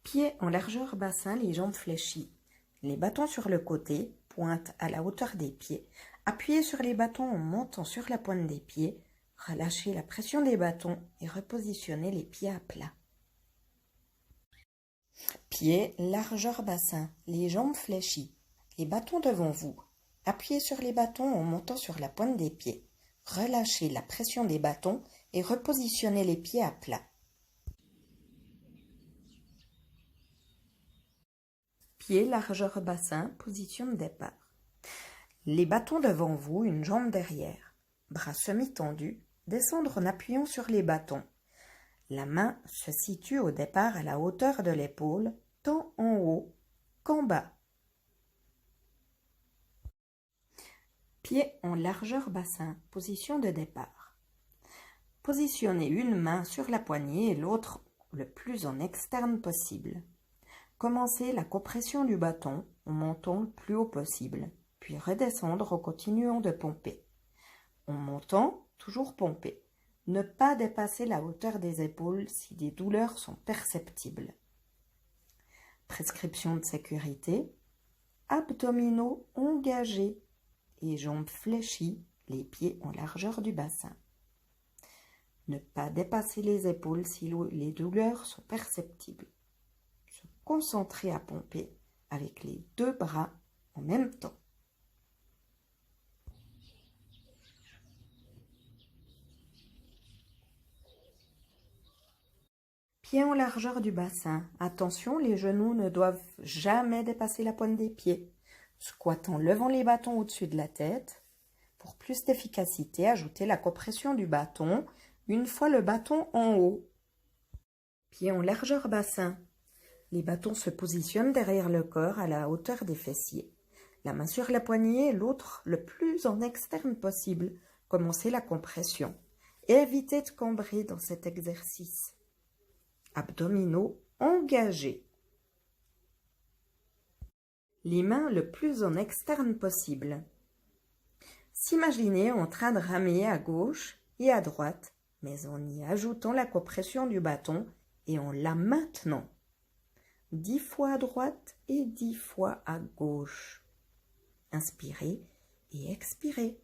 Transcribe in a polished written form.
Pieds en largeur bassin, les jambes fléchies. Les bâtons sur le côté, pointe à la hauteur des pieds. Appuyez sur les bâtons en montant sur la pointe des pieds. Relâchez la pression des bâtons et repositionnez les pieds à plat. Pieds, largeur bassin, les jambes fléchies. Les bâtons devant vous. Appuyez sur les bâtons en montant sur la pointe des pieds. Relâchez la pression des bâtons et repositionnez les pieds à plat. Pieds, largeur bassin, position de départ. Les bâtons devant vous, une jambe derrière. Bras semi-tendus, descendre en appuyant sur les bâtons. La main se situe au départ à la hauteur de l'épaule, tant en haut qu'en bas. Pieds en largeur bassin, position de départ. Positionnez une main sur la poignée et l'autre le plus en externe possible. Commencez la compression du bâton en montant le plus haut possible, puis redescendre en continuant de pomper. En montant, toujours pomper. Ne pas dépasser la hauteur des épaules si des douleurs sont perceptibles. Prescription de sécurité. Abdominaux engagés et jambes fléchies, les pieds en largeur du bassin. Ne pas dépasser les épaules si les douleurs sont perceptibles. Se concentrer à pomper avec les deux bras en même temps. Pieds en largeur du bassin. Attention, les genoux ne doivent jamais dépasser la pointe des pieds. Squat en levant les bâtons au-dessus de la tête. Pour plus d'efficacité, ajoutez la compression du bâton une fois le bâton en haut. Pieds en largeur bassin. Les bâtons se positionnent derrière le corps à la hauteur des fessiers. La main sur la poignée et l'autre le plus en externe possible. Commencez la compression. Et évitez de cambrer dans cet exercice. Abdominaux engagés. Les mains le plus en externe possible. S'imaginer en train de ramer à gauche et à droite, mais en y ajoutant la compression du bâton et en la maintenant. 10 fois à droite et 10 fois à gauche. Inspirez et expirez.